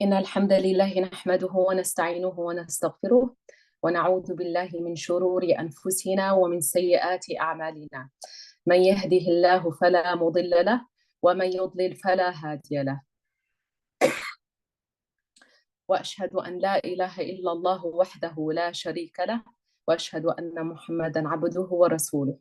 إن الحمد لله نحمده ونستعينه ونستغفره ونعوذ بالله من شرور أنفسنا ومن سيئات أعمالنا. من يهده الله فلا مضل له ومن يضلل فلا هادي له. وأشهد أن لا إله إلا الله وحده لا شريك له وأشهد أن محمدا عبده ورسوله.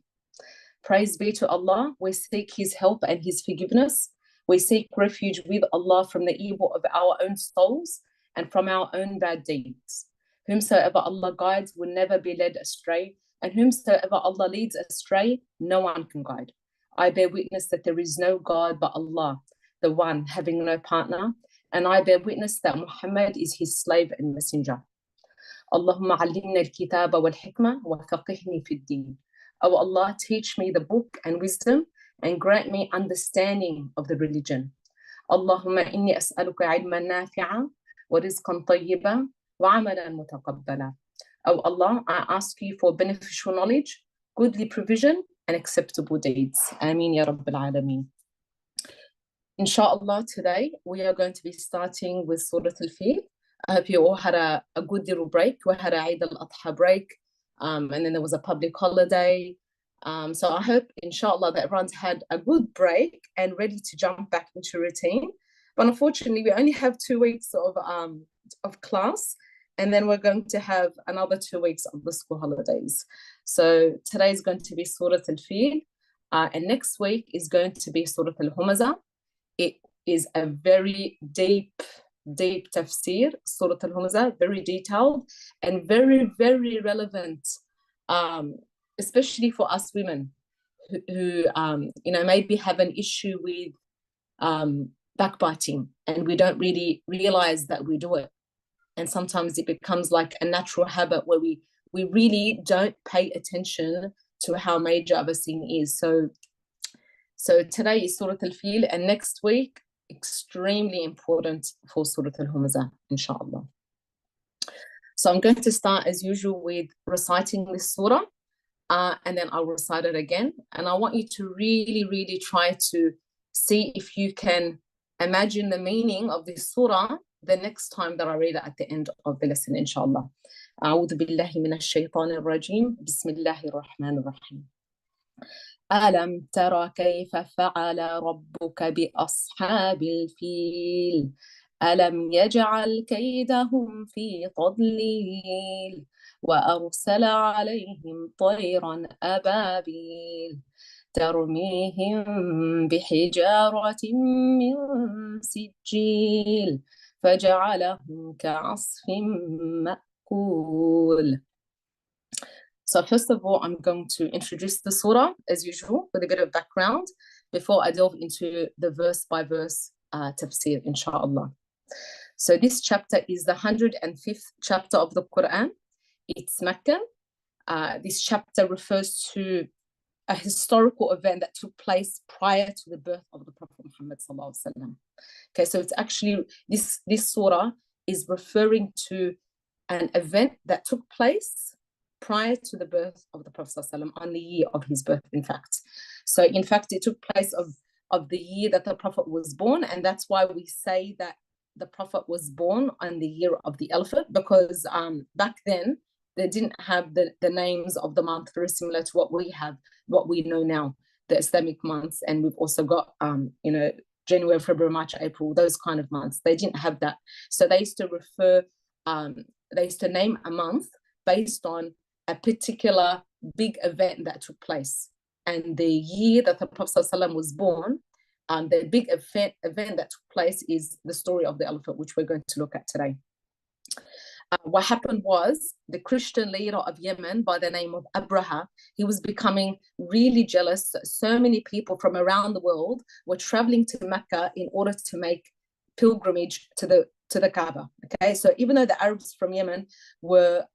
Praise be to Allah. We seek His help and His forgiveness. We seek refuge with Allah from the evil of our own souls and from our own bad deeds. Whomsoever Allah guides will never be led astray, and whomsoever Allah leads astray, no one can guide. I bear witness that there is no God but Allah, the one having no partner, and I bear witness that Muhammad is His slave and messenger. Allahumma allimna al-kitaba wal-hikmah wa faqihni fi ad-din. O Allah, teach me the book and wisdom and grant me understanding of the religion. Allahumma inni as'aluka ilman nafi'a wa rizqan tayyiban wa amalan mutaqabbala. O Allah, I ask you for beneficial knowledge, goodly provision and acceptable deeds. Ameen ya Rabbil Alameen. Inshallah, today we are going to be starting with Surah Al-Fiil. I hope you all had a good little break. We had a Eid al-Adha break, and then there was a public holiday. So I hope, inshallah, that everyone's had a good break and ready to jump back into routine. But unfortunately, we only have 2 weeks of class, and then we're going to have another 2 weeks of the school holidays. So today is going to be Surah Al-Fiil, and next week is going to be Surah Al-Humazah. It is a very deep tafseer, Surah Al-Humazah, very detailed and very, very relevant, especially for us women who maybe have an issue with backbiting, and we don't really realize that we do it. And sometimes it becomes like a natural habit where we really don't pay attention to how major of a sin is. So today is Surah Al-Fiil, and next week, extremely important for Surah Al-Humazah, inshallah. So I'm going to start as usual with reciting this surah, and then I'll recite it again. And I want you to really, really try to see if you can imagine the meaning of this surah the next time that I read it at the end of the lesson, inshallah. أعوذ بالله من الشيطان الرجيم. بسم الله الرحمن الرحيم. ألم تر كيف فعل ربك بأصحاب الفيل ألم يجعل كيدهم في تضليل وأرسل عليهم طيرا أبابيل ترميهم بحجارة من سجيل فجعلهم كعصف مأكول. So first of all, I'm going to introduce the surah as usual with a bit of background before I delve into the verse by verse tafsir, inshallah. So this chapter is the 105th chapter of the Quran. It's Meccan. This chapter refers to a historical event that took place prior to the birth of the Prophet Muhammad sallallahu alaihi wasallam. Okay, so it's actually this surah is referring to an event that took place prior to the birth of the Prophet ﷺ, on the year of his birth, in fact. So in fact, it took place of the year that the Prophet was born, and that's why we say that the Prophet was born on the year of the elephant, because back then they didn't have the names of the month very similar to what we know now, the Islamic months, and we've also got January, February, March, April, those kind of months. They didn't have that. So they used to name a month based on a particular big event that took place. And the year that the Prophet ﷺ was born, the big event that took place is the story of the elephant, which we're going to look at today. What happened was the Christian leader of Yemen by the name of Abraha, he was becoming really jealous that so many people from around the world were traveling to Mecca in order to make pilgrimage to the Kaaba. Okay, so even though the Arabs from Yemen were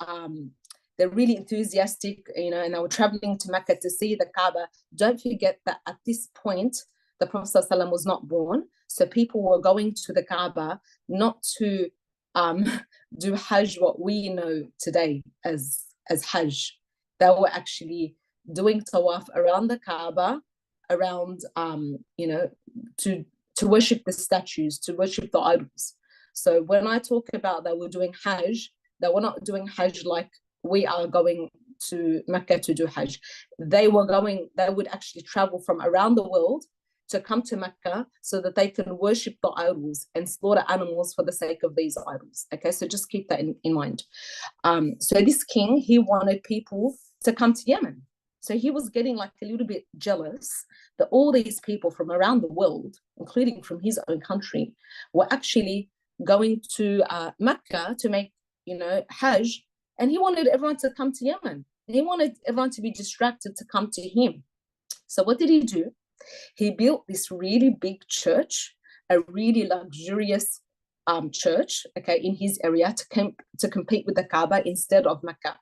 they're really enthusiastic, and they were traveling to Mecca to see the Kaaba. Don't forget that at this point, the Prophet ﷺ was not born. So people were going to the Kaaba not to do Hajj, what we know today as Hajj. They were actually doing tawaf around the Kaaba, around, to worship the statues, to worship the idols. So when I talk about that we're doing Hajj, that we're not doing Hajj like we are going to Mecca to do Hajj. They would actually travel from around the world to come to Mecca so that they can worship the idols and slaughter animals for the sake of these idols. Okay, so just keep that in mind. So this king, he wanted people to come to Yemen. So he was getting like a little bit jealous that all these people from around the world, including from his own country, were actually going to Mecca to make, Hajj, and he wanted everyone to come to Yemen. He wanted everyone to be distracted to come to him. So what did he do? He built this really big church, a really luxurious church, okay, in his area to compete with the Kaaba instead of Mecca.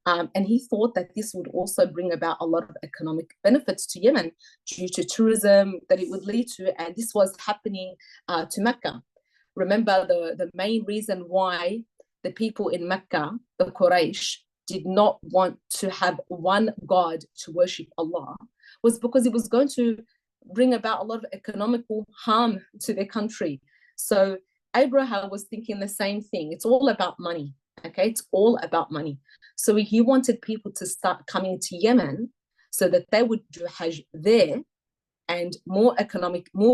And he thought that this would also bring about a lot of economic benefits to Yemen due to tourism that it would lead to. And this was happening to Mecca. Remember, the main reason why the people in Mecca, the Quraysh, did not want to have one God to worship Allah was because it was going to bring about a lot of economical harm to their country. So Abraham was thinking the same thing. It's all about money, okay? It's all about money. So he wanted people to start coming to Yemen so that they would do Hajj there, and more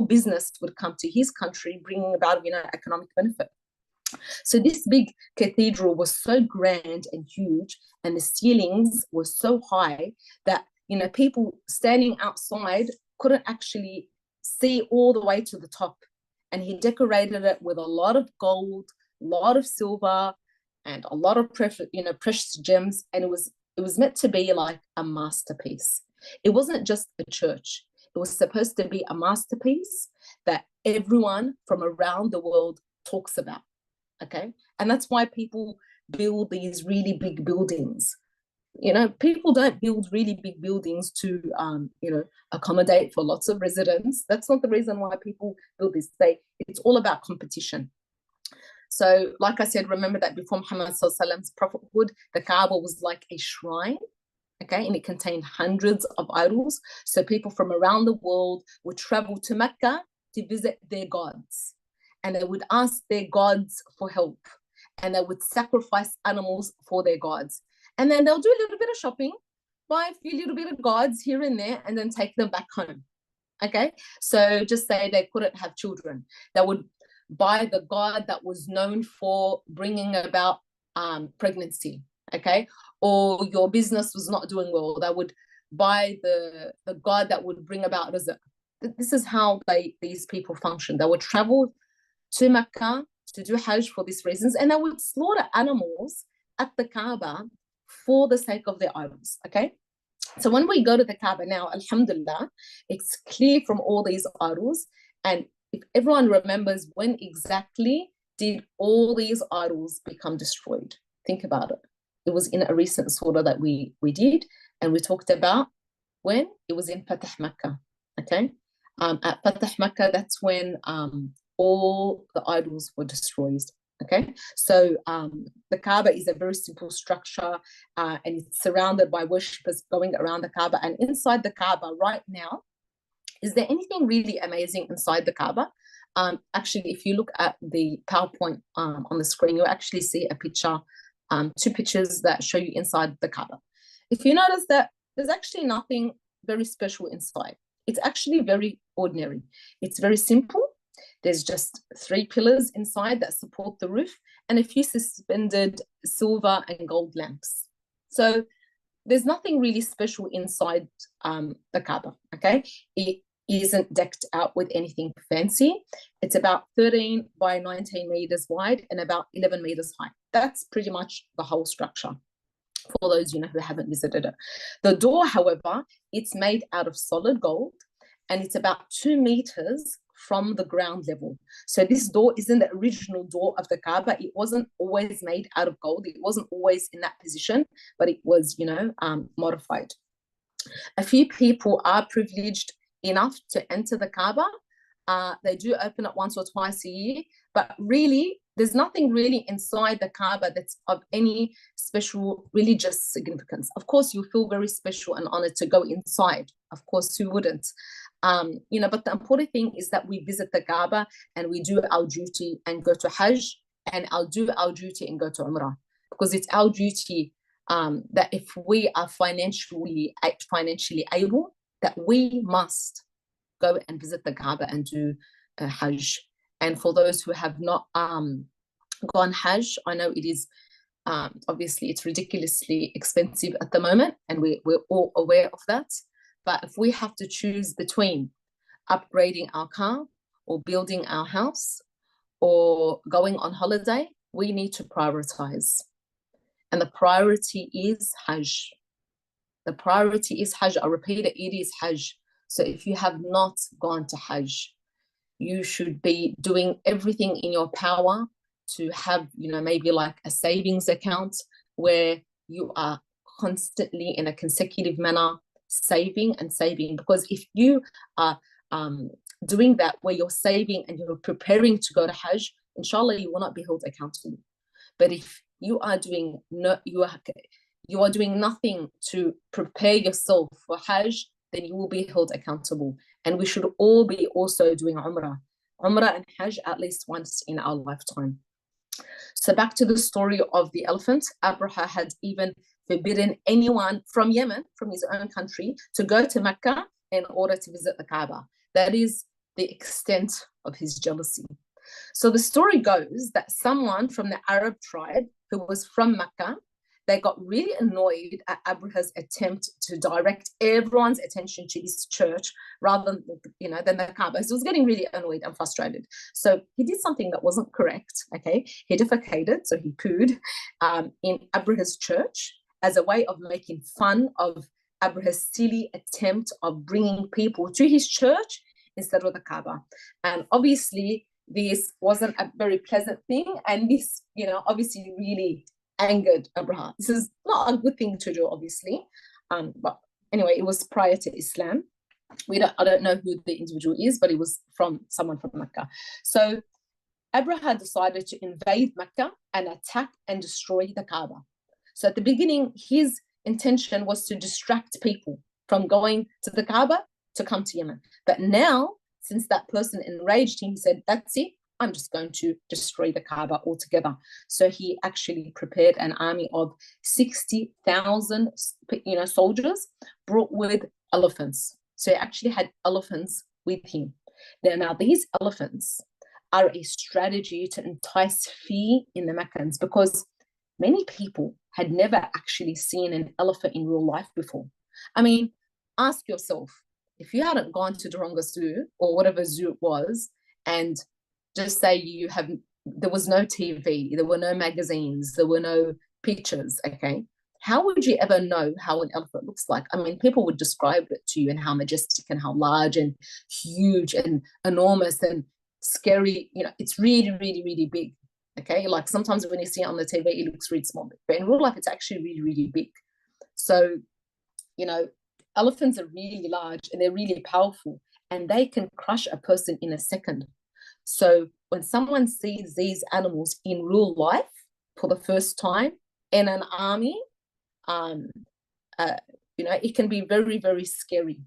business would come to his country, bringing about, economic benefit. So this big cathedral was so grand and huge, and the ceilings were so high that, people standing outside couldn't actually see all the way to the top. And he decorated it with a lot of gold, a lot of silver, and a lot of precious gems. And it was meant to be like a masterpiece. It wasn't just a church. It was supposed to be a masterpiece that everyone from around the world talks about. Okay. And that's why people build these really big buildings. People don't build really big buildings to, accommodate for lots of residents. That's not the reason why people build this. It's all about competition. So, like I said, remember that before Muhammad's prophethood, the Kaaba was like a shrine, okay, and it contained hundreds of idols. So people from around the world would travel to Mecca to visit their gods, and they would ask their gods for help, and they would sacrifice animals for their gods. And then they'll do a little bit of shopping, buy a few little bit of gods here and there, and then take them back home. Okay, so just say they couldn't have children, they would buy the god that was known for bringing about pregnancy. Okay, or your business was not doing well, they would buy the god that would bring about rizq. This is how these people function. They would travel to Mecca to do Hajj for these reasons, and they would slaughter animals at the Kaaba for the sake of their idols. Okay, so when we go to the Kaaba now, alhamdulillah, it's clear from all these idols. And if everyone remembers, when exactly did all these idols become destroyed? Think about it. It was in a recent surah that we did, and we talked about when it was in Fatah Makkah. Okay, at Fatah Makkah, that's when all the idols were destroyed. Okay, so the Kaaba is a very simple structure, and it's surrounded by worshippers going around the Kaaba. And inside the Kaaba right now, is there anything really amazing inside the Kaaba? Actually, if you look at the PowerPoint on the screen, you'll actually see a picture, two pictures that show you inside the Kaaba. If you notice that there's actually nothing very special inside. It's actually very ordinary. It's very simple. There's just 3 pillars inside that support the roof and a few suspended silver and gold lamps. So there's nothing really special inside the Kaaba, okay? It isn't decked out with anything fancy. It's about 13 by 19 meters wide and about 11 meters high. That's pretty much the whole structure for those who haven't visited it. The door, however, it's made out of solid gold, and it's about 2 meters from the ground level. So this door isn't the original door of the Kaaba. It wasn't always made out of gold. It wasn't always in that position, but it was, modified. A few people are privileged enough to enter the Kaaba. They do open it once or twice a year, but really, there's nothing really inside the Kaaba that's of any special religious significance. Of course, you feel very special and honored to go inside. Of course, who wouldn't? But the important thing is that we visit the Kaaba and we do our duty and go to Hajj, and I'll do our duty and go to Umrah, because it's our duty, that if we are financially able, that we must go and visit the Kaaba and do Hajj. And for those who have not gone Hajj, I know it is obviously it's ridiculously expensive at the moment, and we're all aware of that. But if we have to choose between upgrading our car or building our house or going on holiday, we need to prioritize. And the priority is Hajj. The priority is Hajj. I repeat it, it is Hajj. So if you have not gone to Hajj, you should be doing everything in your power to have, maybe like a savings account where you are constantly in a consecutive manner saving and saving. Because if you are doing that where you're saving and you're preparing to go to Hajj, inshallah, you will not be held accountable. But if you are doing nothing to prepare yourself for Hajj, then you will be held accountable. And we should all be also doing Umrah and Hajj at least once in our lifetime. So back to the story of the elephant. Abraha had even forbidden anyone from Yemen, from his own country, to go to Mecca in order to visit the Kaaba. That is the extent of his jealousy. So the story goes that someone from the Arab tribe who was from Mecca, they got really annoyed at Abraha's attempt to direct everyone's attention to his church rather than the Kaaba. So he was getting really annoyed and frustrated. So he did something that wasn't correct, okay? He defecated, so he pooed in Abraha's church as a way of making fun of Abraha's silly attempt of bringing people to his church instead of the Kaaba. And obviously, this wasn't a very pleasant thing. And this, obviously really angered Abraham. This is not a good thing to do, obviously. But anyway, it was prior to Islam. I don't know who the individual is, but it was from someone from Mecca. So Abraham decided to invade Mecca and attack and destroy the Kaaba. So at the beginning, his intention was to distract people from going to the Kaaba to come to Yemen. But now, since that person enraged him, he said, that's it, I'm just going to destroy the Kaaba altogether. So he actually prepared an army of 60,000 soldiers brought with elephants. So he actually had elephants with him. Now these elephants are a strategy to entice fear in the Meccans, because many people had never actually seen an elephant in real life before. I mean, ask yourself, if you hadn't gone to Taronga Zoo or whatever zoo it was, and just say there was no TV, there were no magazines, there were no pictures, okay? How would you ever know how an elephant looks like? I mean, people would describe it to you and how majestic and how large and huge and enormous and scary. It's really, really, really big, okay? Like sometimes when you see it on the TV, it looks really small, but in real life, it's actually really, really big. So, elephants are really large and they're really powerful, and they can crush a person in a second. So when someone sees these animals in real life for the first time in an army, it can be very, very scary.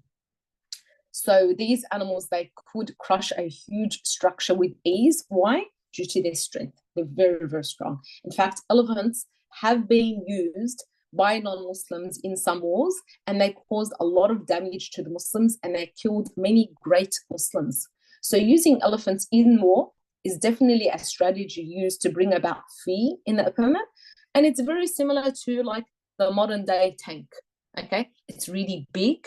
So these animals, they could crush a huge structure with ease. Why? Due to their strength. They're very, very strong. In fact, elephants have been used by non-Muslims in some wars, and they caused a lot of damage to the Muslims, and they killed many great Muslims. So using elephants in war is definitely a strategy used to bring about fear in the opponent. And it's very similar to like the modern day tank, okay? It's really big.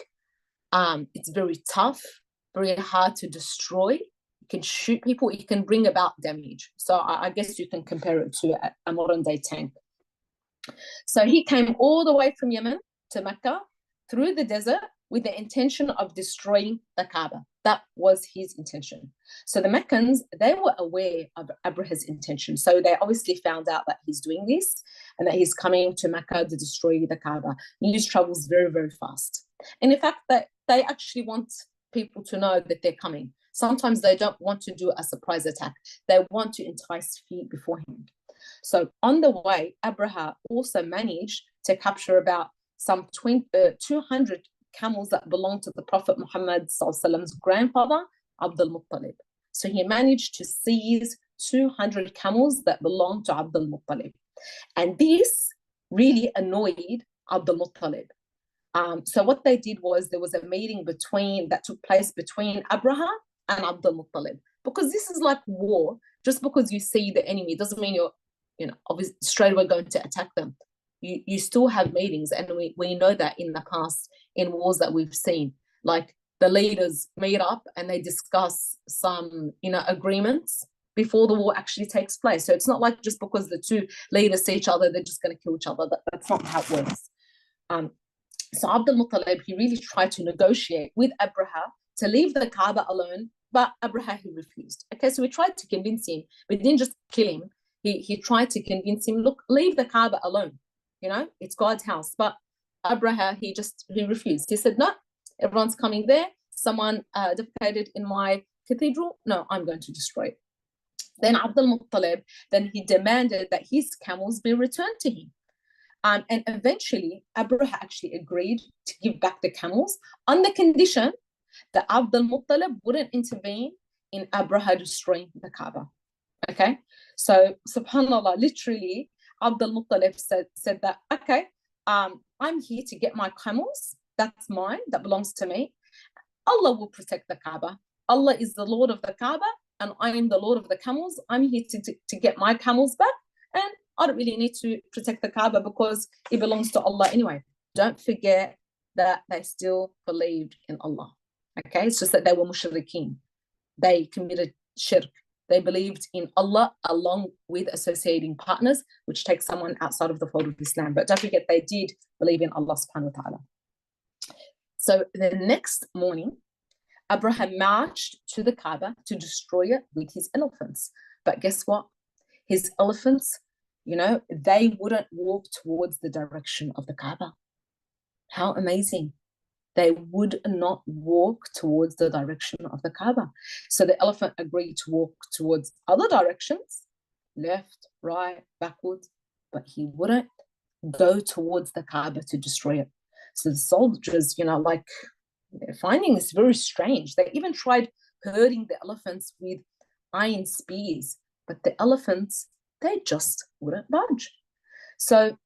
It's very tough, very hard to destroy. You can shoot people, it can bring about damage. So I guess you can compare it to a modern day tank. So he came all the way from Yemen to Mecca through the desert with the intention of destroying the Kaaba. That was his intention. So the Meccans, they were aware of Abraha's intention. So they obviously found out that he's doing this and that he's coming to Mecca to destroy the Kaaba. News travels very, very fast. And in fact, that they actually want people to know that they're coming. Sometimes they don't want to do a surprise attack. They want to entice fear beforehand. So on the way, Abraha also managed to capture about some 200 camels that belonged to the Prophet Muhammad's grandfather, Abdul Muttalib. So he managed to seize 200 camels that belonged to Abdul Muttalib. And this really annoyed Abdul Muttalib. So what they did was there was a meeting that took place between Abraha and Abdul Muttalib, because this is like war. Just because you see the enemy doesn't mean you're, obviously straight away going to attack them. You still have meetings, and we know that in the past in wars that we've seen, like the leaders meet up and they discuss some agreements before the war actually takes place. So it's not like just because the two leaders see each other they're just going to kill each other. That's not how it works. So Abdul Muttalib, he really tried to negotiate with Abraha to leave the Kaaba alone, but Abraha, he refused. Okay, so we tried to convince him. We didn't just kill him. He tried to convince him, look, leave the Kaaba alone. It's God's house. But Abraha, he refused. He said, no, everyone's coming there. Someone defecated in my cathedral. No, I'm going to destroy it. Then Abdul Muttalib, then he demanded that his camels be returned to him. And eventually, Abraha actually agreed to give back the camels on the condition that Abdul Muttalib wouldn't intervene in Abraha destroying the Kaaba. Okay? So, subhanAllah, literally, Abdul Muttalib said that, okay, I'm here to get my camels. That's mine. That belongs to me. Allah will protect the Kaaba. Allah is the Lord of the Kaaba, and I am the Lord of the camels. I'm here to get my camels back, and I don't really need to protect the Kaaba because it belongs to Allah anyway. Don't forget that they still believed in Allah. Okay, it's just that they were mushrikeen. They committed shirk. They believed in Allah along with associating partners, which takes someone outside of the fold of Islam. But don't forget, they did believe in Allah subhanahu wa ta'ala. So the next morning, Abraham marched to the Kaaba to destroy it with his elephants. But guess what? His elephants, they wouldn't walk towards the direction of the Kaaba. How amazing. They would not walk towards the direction of the Kaaba. So the elephant agreed to walk towards other directions, left, right, backwards, but he wouldn't go towards the Kaaba to destroy it. So the soldiers, they're finding this very strange. They even tried herding the elephants with iron spears, but the elephants, they just wouldn't budge. So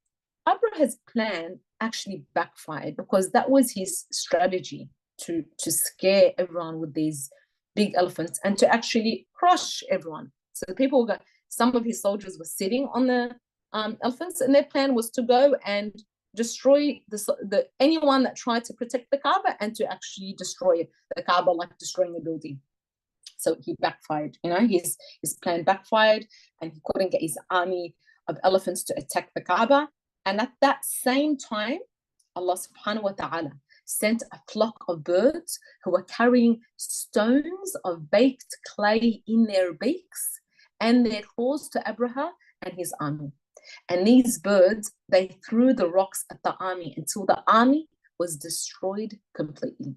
Abraha's plan actually backfired, because that was his strategy to scare everyone with these big elephants and to actually crush everyone. So the people some of his soldiers were sitting on the elephants, and their plan was to go and destroy anyone that tried to protect the Kaaba, and to actually destroy the Kaaba, like destroying a building. So he backfired. His plan backfired, and he couldn't get his army of elephants to attack the Kaaba. And at that same time, Allah subhanahu wa ta'ala sent a flock of birds who were carrying stones of baked clay in their beaks and their claws to Abraha and his army. And these birds, they threw the rocks at the army until the army was destroyed completely.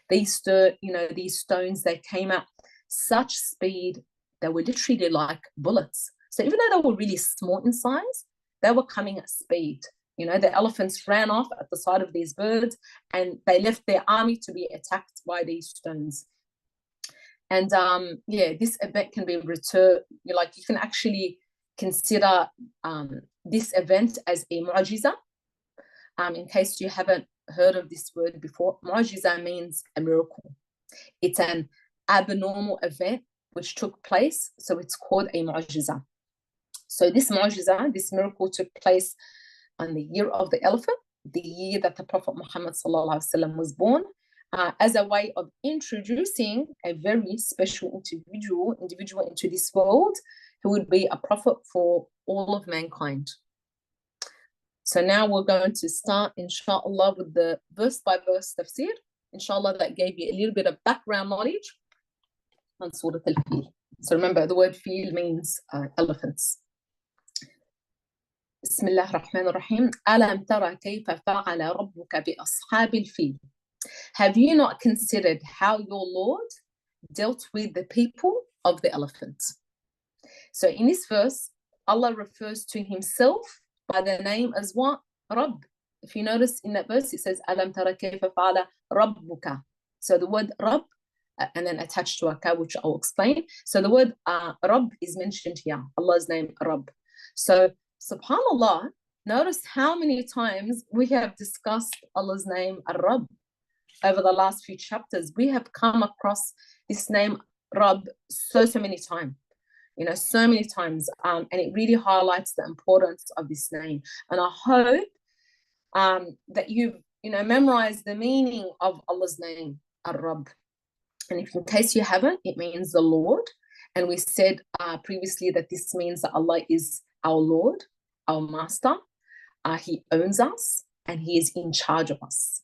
These stones, they came at such speed, they were literally like bullets. So even though they were really small in size, they were coming at speed. The elephants ran off at the sight of these birds, and they left their army to be attacked by these stones. And this event can be returned. You can actually consider this event as a mu'jiza. In case you haven't heard of this word before, mu'jiza means a miracle. It's an abnormal event which took place, so it's called a mu'jiza. So this mu'jiza, this miracle, took place on the year of the elephant, the year that the Prophet Muhammad was born, as a way of introducing a very special individual into this world, who would be a prophet for all of mankind. So now we're going to start, inshallah, with the verse-by-verse tafsir. Inshallah, that gave you a little bit of background knowledge on Surah Al-Fiil. So remember, the word Fiil means elephants. بسم الله الرحمن الرحيم. ألم ترى كيف فعل ربك بأصحاب الفيل. Have you not considered how your Lord dealt with the people of the elephant? So in this verse, Allah refers to himself by the name as what? Rabb. if you notice in that verse, it says, Alam tara kayfa fa'ala rabbuka. So the word Rabb, and then attached to a ka, which I'll explain. So the word Rabb is mentioned here, Allah's name, Rabb. So, subhanAllah, notice how many times we have discussed Allah's name, Rabb. Over the last few chapters, we have come across this name, Rabb, so many times. So many times. And it really highlights the importance of this name. And I hope that you've memorized the meaning of Allah's name, Ar-Rabb. And if in case you haven't, it means the Lord. And we said previously that this means that Allah is our Lord, our Master. He owns us and He is in charge of us.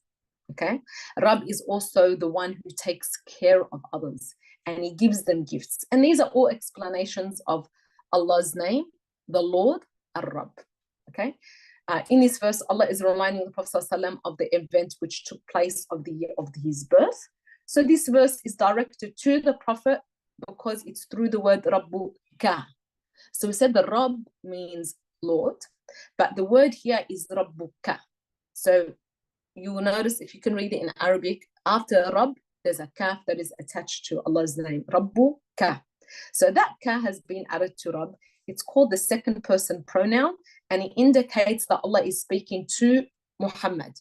Okay? Rabb is also the one who takes care of others and He gives them gifts. And these are all explanations of Allah's name, the Lord, Ar-Rabb. Okay? In this verse, Allah is reminding the Prophet ﷺ of the event which took place of the year of his birth. So this verse is directed to the Prophet because it's through the word Rabbuka. So we said the Rabb means Lord, but the word here is Rabbuka. So you will notice, if you can read it in Arabic, after Rabb, there's a kaf that is attached to Allah's name, Rabbuka. So that ka has been added to Rabb. It's called the second person pronoun, and it indicates that Allah is speaking to Muhammad.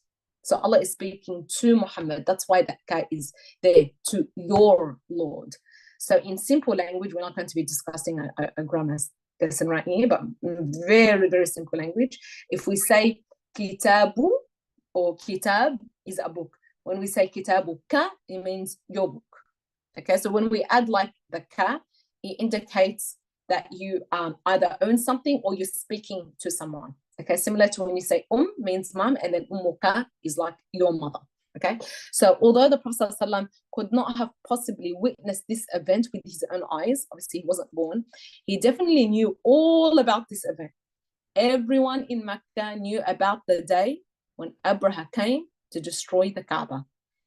So Allah is speaking to Muhammad. That's why that ka is there, to your Lord. So in simple language, we're not going to be discussing a grammar lesson right here, but very, very simple language. If we say kitabu, or kitab is a book. When we say kitabuka, it means your book. Okay, so when we add like the ka, it indicates that you either own something or you're speaking to someone. Okay, similar to when you say means mom, and then ummuka is like your mother. Okay, so although the Prophet ﷺ could not have possibly witnessed this event with his own eyes, obviously he wasn't born, he definitely knew all about this event. Everyone in Mecca knew about the day when Abraha came to destroy the Kaaba.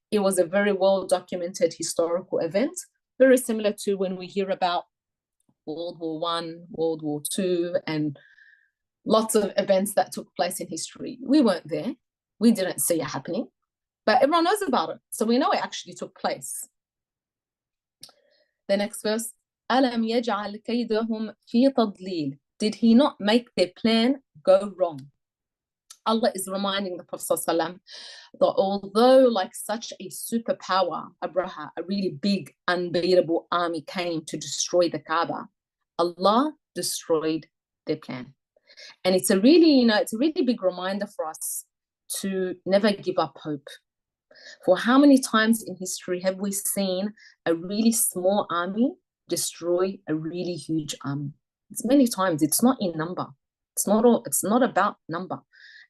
It was a very well documented historical event, very similar to when we hear about World War I, World War II, and lots of events that took place in history. We weren't there. We didn't see it happening, but everyone knows about it. So we know it actually took place. The next verse, أَلَمْ يَجْعَلْ كَيْدَهُمْ فِي تَضْلِيلٍ. Did He not make their plan go wrong? Allah is reminding the Prophet ﷺ that although like such a superpower, Abraha, a really big, unbeatable army came to destroy the Kaaba, Allah destroyed their plan. And it's a really, it's a really big reminder for us to never give up hope. For how many times in history have we seen a really small army destroy a really huge army? It's many times. It's not in number. It's not about number.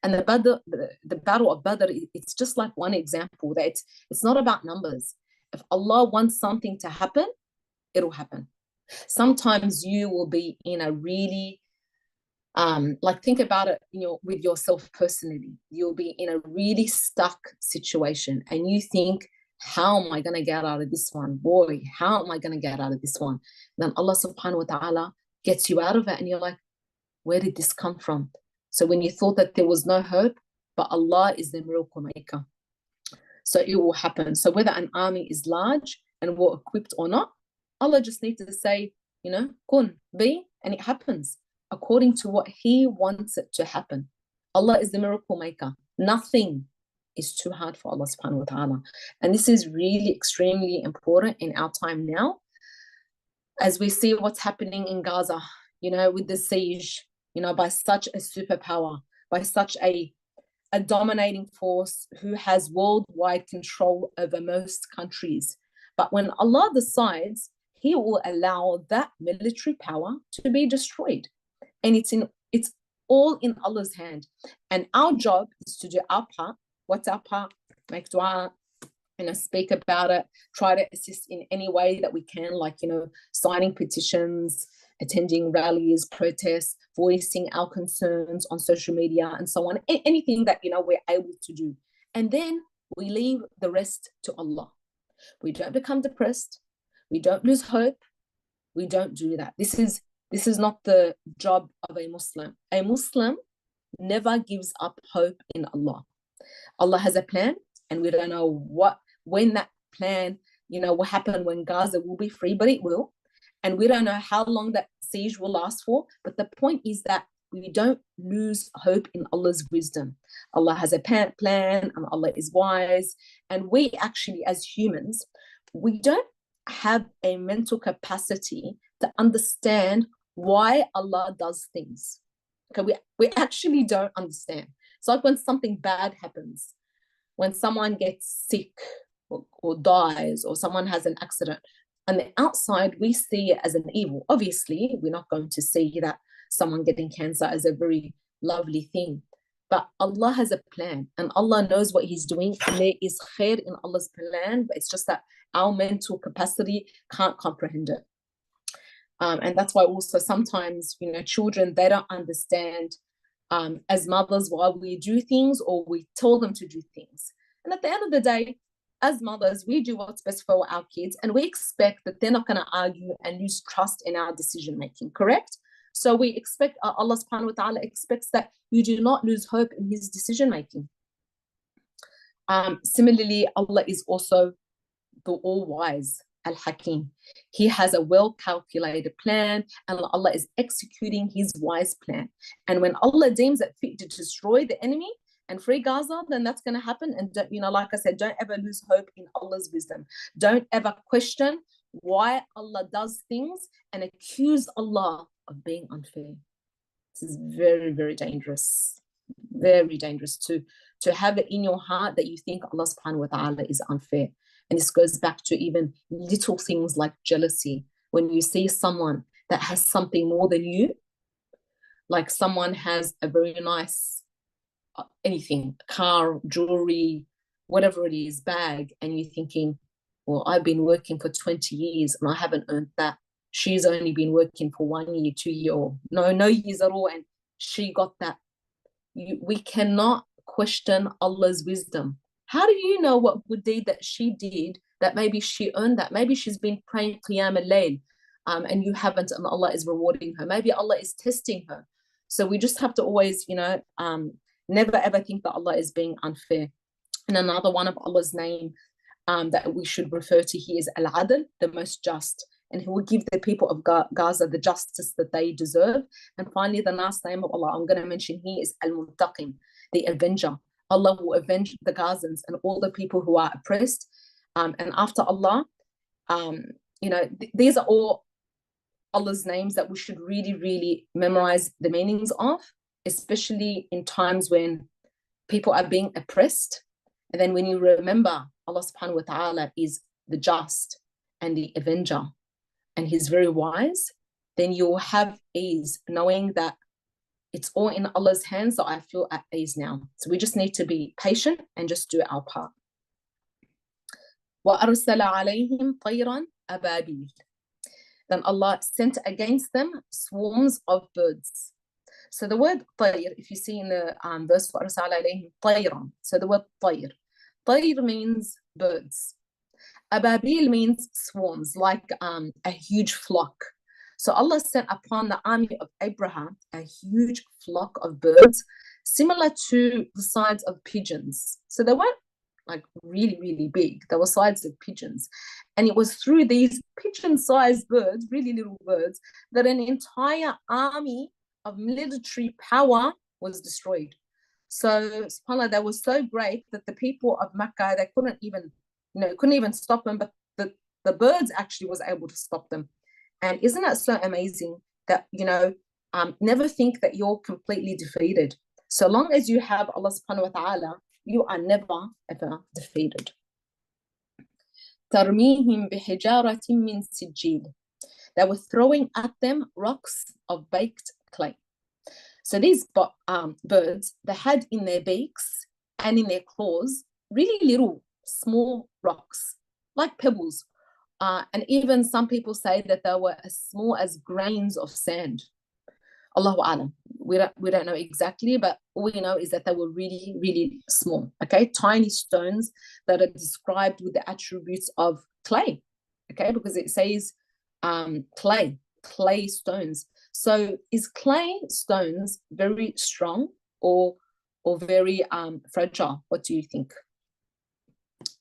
And the battle of Badr, it's just like one example that it's not about numbers. If Allah wants something to happen, it'll happen. Sometimes you will be in a really, like think about it, with yourself personally. You'll be in a really stuck situation and you think, how am I going to get out of this one? Boy, how am I going to get out of this one? Then Allah subhanahu wa ta'ala gets you out of it and you're like, where did this come from? So when you thought that there was no hope, but Allah is the miracle maker. So it will happen. So whether an army is large and well equipped or not, Allah just needs to say, kun, be, and it happens according to what He wants it to happen. Allah is the miracle maker. Nothing is too hard for Allah subhanahu wa ta'ala. And this is really extremely important in our time now, as we see what's happening in Gaza, with the siege, by such a superpower, by such a dominating force who has worldwide control over most countries. But when Allah decides, He will allow that military power to be destroyed. And it's all in Allah's hand. And our job is to do our part. What's our part? Make dua, speak about it, try to assist in any way that we can, like, signing petitions, attending rallies, protests, voicing our concerns on social media and so on, anything that, we're able to do. And then we leave the rest to Allah. We don't become depressed. We don't lose hope. We don't do that. This is not the job of a Muslim. A Muslim never gives up hope in Allah. Allah has a plan, and we don't know when that plan, will happen, when Gaza will be free, but it will. And we don't know how long that siege will last for. But the point is that we don't lose hope in Allah's wisdom. Allah has a plan, and Allah is wise. And we actually, as humans, we don't have a mental capacity to understand why Allah does things. Okay, we actually don't understand. It's like when something bad happens, when someone gets sick or dies, or someone has an accident. On the outside, we see it as an evil. Obviously, we're not going to see that someone getting cancer as a very lovely thing. But Allah has a plan, and Allah knows what He's doing. And there is khair in Allah's plan, but it's just that our mental capacity can't comprehend it. And that's why also sometimes, children, they don't understand as mothers why we do things, or we tell them to do things. And at the end of the day, as mothers, we do what's best for our kids, and we expect that they're not going to argue and lose trust in our decision making, correct? So we expect, Allah subhanahu wa ta'ala expects that you do not lose hope in His decision making. Similarly, Allah is also the all-wise, Al-Hakim. He has a well-calculated plan, and Allah is executing His wise plan. And when Allah deems it fit to destroy the enemy and free Gaza, then that's going to happen. And like I said, don't ever lose hope in Allah's wisdom. Don't ever question why Allah does things and accuse Allah of being unfair. This is very, very dangerous. Very dangerous to have it in your heart that you think Allah subhanahu wa ta'ala is unfair. And this goes back to even little things like jealousy. When you see someone that has something more than you, like someone has a very nice anything, car, jewelry, whatever it is, bag, and you're thinking, well, I've been working for 20 years and I haven't earned that. She's only been working for 1 year, 2 years, or no years at all, and she got that. We cannot question Allah's wisdom. How do you know what good deed that she did, that maybe she earned that? Maybe she's been praying Qiyam al-Layl, and you haven't, and Allah is rewarding her. Maybe Allah is testing her. So we just have to always, never ever think that Allah is being unfair. And another one of Allah's name that we should refer to here is Al-Adl, the most just. And He will give the people of Gaza the justice that they deserve. And finally, the last name of Allah I'm going to mention here is Al-Muntaqim, the avenger. Allah will avenge the Gazans and all the people who are oppressed. And after Allah, these are all Allah's names that we should really, really memorize the meanings of, especially in times when people are being oppressed. And then when you remember Allah subhanahu wa ta'ala is the just and the avenger, and He's very wise, then you'll have ease knowing that it's all in Allah's hands. So I feel at ease now. So we just need to be patient and just do our part. وَأَرْسَلَ عَلَيْهِمْ طَيْرًا أَبَابِيلَ. Then Allah sent against them swarms of birds. So the word طير, if you see in the verse, وَأَرْسَلَ عَلَيْهِمْ طَيْرًا. So the word طير. طير means birds. Ababil means swarms, like a huge flock. So Allah sent upon the army of Abraham a huge flock of birds, similar to the size of pigeons. So they weren't like really, really big. They were size of pigeons. And it was through these pigeon-sized birds, really little birds, that an entire army of military power was destroyed. So subhanAllah, they were so great that the people of Mecca, they couldn't even stop them, but the birds actually was able to stop them. And isn't that so amazing that, never think that you're completely defeated. So long as you have Allah subhanahu wa ta'ala, you are never, ever defeated. تَرْمِيهِمْ بِحِجَارَةٍ مِّن سِجِّيلٍ. They were throwing at them rocks of baked clay. So these birds, they had in their beaks and in their claws really little, small rocks, like pebbles. And even some people say that they were as small as grains of sand. Allahu Alam. We don't know exactly, but all we know is that they were really, really small. Okay, tiny stones that are described with the attributes of clay. Okay, because it says clay stones. So is clay stones very strong, or or very fragile? What do you think?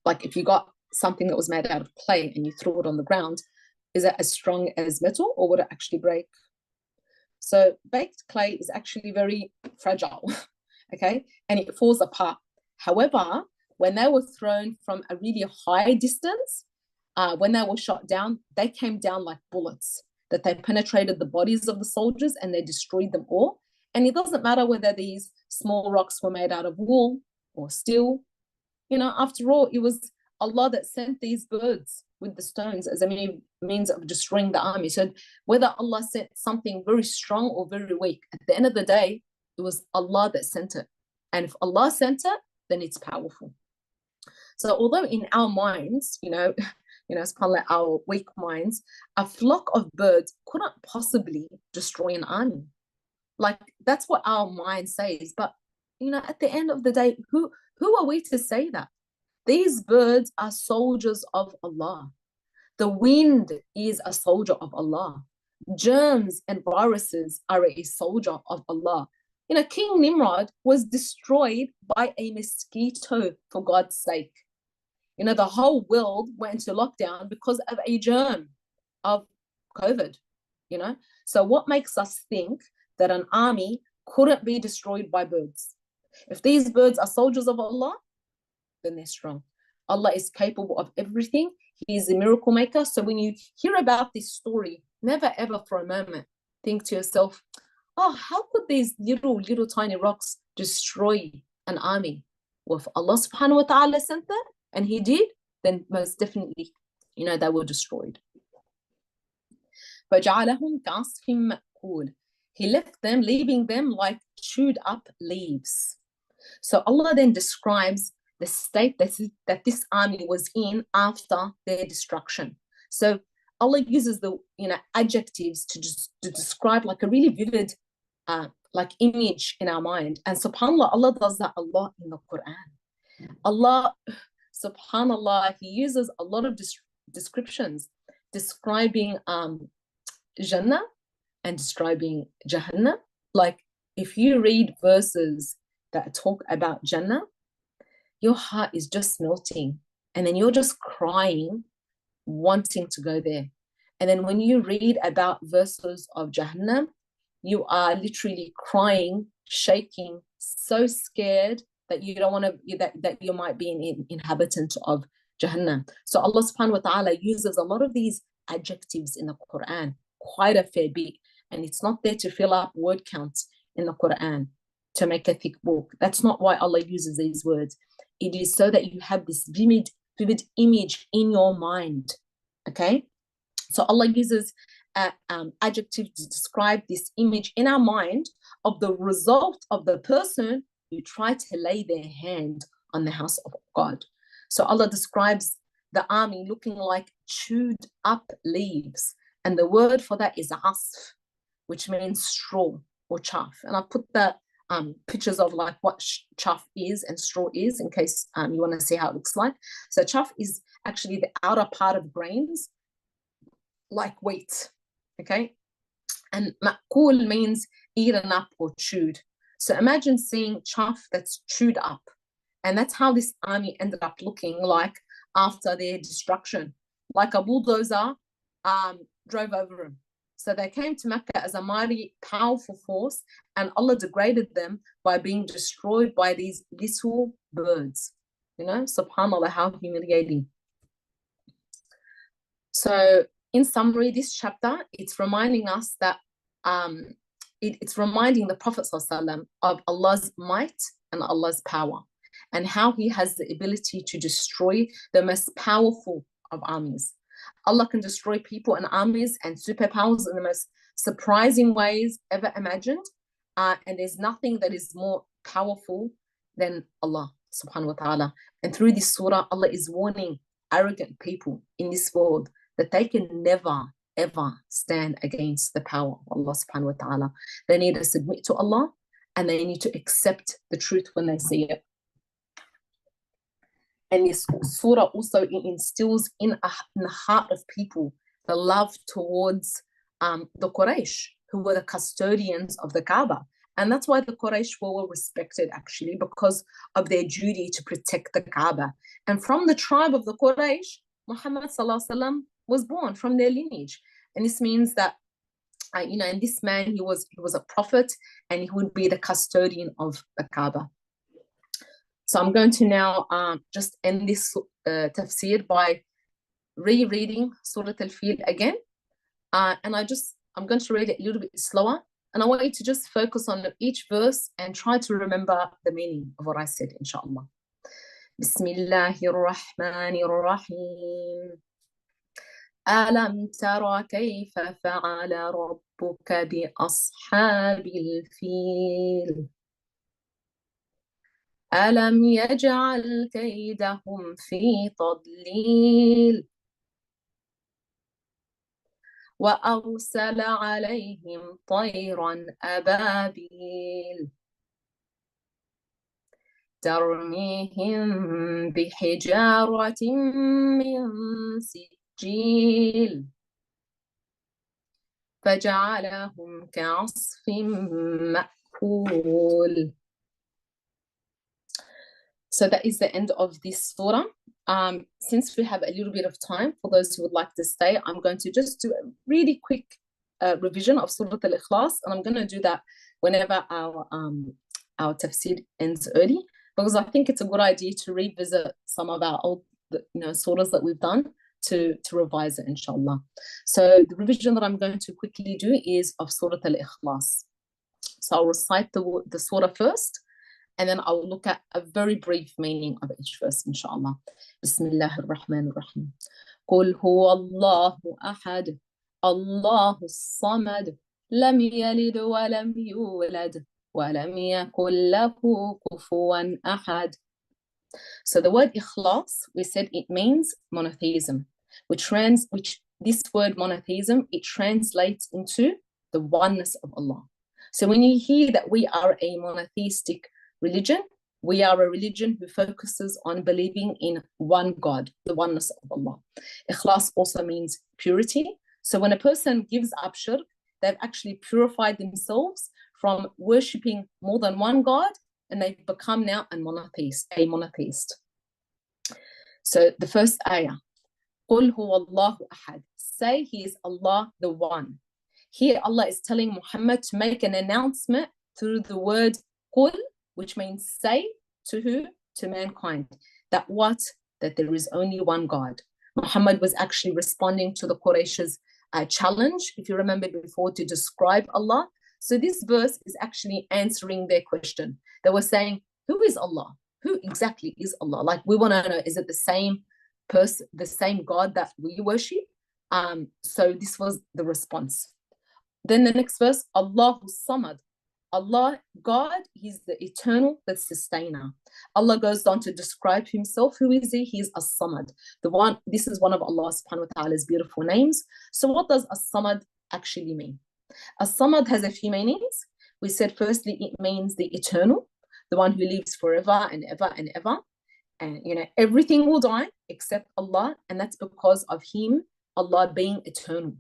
Like if you got something that was made out of clay and you threw it on the ground, is it as strong as metal or would it actually break? So baked clay is actually very fragile, okay? And it falls apart. However, when they were thrown from a really high distance, when they were shot down, they came down like bullets, that they penetrated the bodies of the soldiers and they destroyed them all. And it doesn't matter whether these small rocks were made out of wool or steel. You know, after all, it was Allah that sent these birds with the stones as a means of destroying the army. So whether Allah sent something very strong or very weak, at the end of the day, it was Allah that sent it. And if Allah sent it, then it's powerful. So although in our minds, subhanAllah, our weak minds, a flock of birds couldn't possibly destroy an army. Like that's what our mind says. But at the end of the day, who are we to say that? These birds are soldiers of Allah. The wind is a soldier of Allah. Germs and viruses are a soldier of Allah. King Nimrod was destroyed by a mosquito, for God's sake. The whole world went into lockdown because of a germ of COVID, So what makes us think that an army couldn't be destroyed by birds? If these birds are soldiers of Allah, then they're strong. Allah is capable of everything. He is a miracle maker. So when you hear about this story, never ever for a moment think to yourself, oh, how could these little tiny rocks destroy an army? Well, if Allah subhanahu wa ta'ala sent that, and he did, then most definitely, they were destroyed. فَجَعَلَهُمْ كَعَصْفٍ مَأْكُولٍ. He left them, leaving them like chewed up leaves. So Allah then describes the state that this army was in after their destruction. So Allah uses the adjectives to describe like a really vivid like image in our mind. And subhanAllah, Allah does that a lot in the Quran. Allah, subhanAllah, he uses a lot of descriptions describing Jannah and describing Jahannam. Like if you read verses that talk about Jannah, your heart is just melting and then you're just crying, wanting to go there. And then when you read about verses of Jahannam, you are literally crying, shaking, so scared that you don't want to, that you might be an inhabitant of Jahannam. So Allah subhanahu wa ta'ala uses a lot of these adjectives in the Quran, quite a fair bit. And it's not there to fill up word counts in the Quran to make a thick book. That's not why Allah uses these words. It is so that you have this vivid image in your mind. Okay? So Allah uses adjectives to describe this image in our mind of the result of the person who tried to lay their hand on the house of God. So Allah describes the army looking like chewed up leaves. And the word for that is asf, which means straw or chaff. And I put the pictures of like what chaff is and straw is in case you want to see how it looks like. So chaff is actually the outer part of grains, like wheat, okay? And ma'kul means eaten up or chewed. So imagine seeing chaff that's chewed up. And that's how this army ended up looking like after their destruction. Like a bulldozer drove over them. So they came to Mecca as a mighty, powerful force, and Allah degraded them by being destroyed by these little birds. SubhanAllah, how humiliating. So in summary, this chapter, it's reminding us that it's reminding the Prophet ﷺ of Allah's might and Allah's power, and how he has the ability to destroy the most powerful of armies. Allah can destroy people and armies and superpowers in the most surprising ways ever imagined. And there's nothing that is more powerful than Allah subhanahu wa ta'ala. And through this surah, Allah is warning arrogant people in this world that they can never, ever stand against the power of Allah subhanahu wa ta'ala. They need to submit to Allah and they need to accept the truth when they see it. And this surah also instills in the heart of people the love towards the Quraysh, who were the custodians of the Kaaba. And that's why the Quraysh were respected, actually, because of their duty to protect the Kaaba. And from the tribe of the Quraysh, Muhammad was born from their lineage. And this means that, and this man, he was a prophet, and he would be the custodian of the Kaaba. So I'm going to now just end this tafsir by rereading Surah Al-Fiil again. And I'm going to read it a little bit slower. And I want you to just focus on each verse and try to remember the meaning of what I said, inshallah. Bismillahir Rahmanir Rahim. ألم تر كيف فعل ربك بأصحاب الفيل ألم يجعل كيدهم في تضليل وأرسل عليهم طيرا أبابيل ترميهم بحجارة من سجيل فجعلهم كعصف مأكول. So that is the end of this surah. Since we have a little bit of time for those who would like to stay, I'm going to just do a really quick revision of Surah Al-Ikhlas, and I'm going to do that whenever our tafsir ends early, because I think it's a good idea to revisit some of our old surahs that we've done to revise it, inshallah. So the revision that I'm going to quickly do is of Surah Al-Ikhlas. So I'll recite the surah first, and then I'll look at a very brief meaning of each verse, inshallah. Bismillahir Rahmanir Rahim. قل هو الله أحد الله الصمد لم يلد ولم يولد ولم يكن له كفوا أحد. So the word ikhlas, we said it means monotheism, which this word monotheism, it translates into the oneness of Allah. So when you hear that we are a monotheistic religion, we are a religion who focuses on believing in one God, the oneness of Allah. Ikhlas also means purity. So when a person gives up shirk, they've actually purified themselves from worshipping more than one God, and they've become now a monotheist. So the first ayah, قُلْ هُوَ اللَّهُ أَحَدٌ. Say he is Allah the One. Here Allah is telling Muhammad to make an announcement through the word قُلْ, which means say to who? To mankind. That there is only one God. Muhammad was actually responding to the Quraysh's challenge, if you remember before, to describe Allah. So this verse is actually answering their question. They were saying, who is Allah? Who exactly is Allah? Like, we want to know, is it the same person, the same God that we worship? So this was the response. Then the next verse, Allahu Samad. Allah, God, He's the eternal, the sustainer. Allah goes on to describe Himself. Who is He? He is As-Samad. This is one of Allah subhanahu wa ta'ala's beautiful names. So what does As-Samad actually mean? As-Samad has a few meanings. We said firstly, it means the eternal, the one who lives forever and ever and ever. And everything will die except Allah, and that's because of Him, Allah being eternal.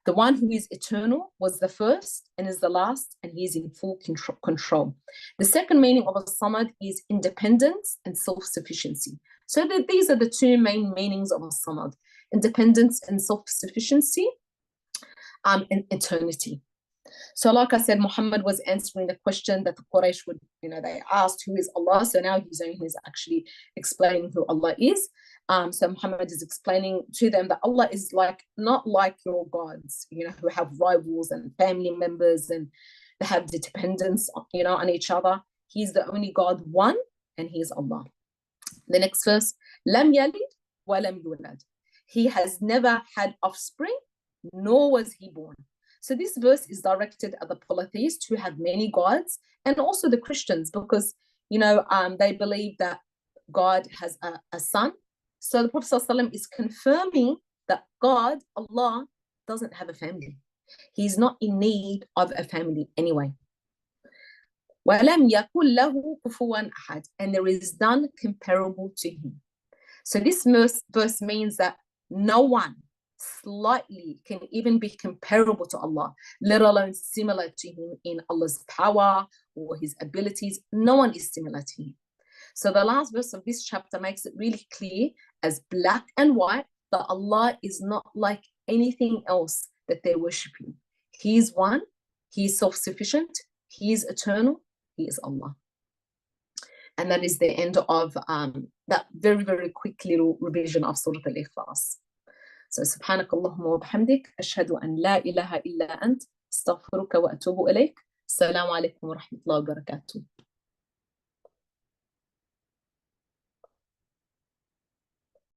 The one who is eternal was the first and is the last, and He is in full control. The second meaning of As-Samad is independence and self-sufficiency. So these are the two main meanings of As-Samad: independence and self-sufficiency, and eternity. So like I said, Muhammad was answering the question that the Quraysh would, they asked, who is Allah? So now he's actually explaining who Allah is. So Muhammad is explaining to them that Allah is not like your gods, who have rivals and family members and they have the dependence, on each other. He's the only God, one, and He is Allah. The next verse, Lam yalid wa lam yulad. He has never had offspring, nor was He born. So this verse is directed at the polytheists who have many gods, and also the Christians, because they believe that God has a son. So the Prophet ﷺ is confirming that God, Allah, doesn't have a family. He's not in need of a family anyway. وَلَمْ يَكُنْ لَهُ كُفُوًا أَحَدٌ. And there is none comparable to Him. So this verse means that no one slightly can even be comparable to Allah, let alone similar to him in Allah's power or his abilities. No one is similar to him. So the last verse of this chapter makes it really clear as black and white that Allah is not like anything else that they're worshipping. He is one, he is self-sufficient, he is eternal, he is Allah. And that is the end of that very, very quick little revision of Surah Al-Ikhlas. So سبحانك اللهم وبحمدك أشهد أن لا إله إلا أنت أستغفرك وأتوب إليك. السلام عليكم ورحمة الله وبركاته.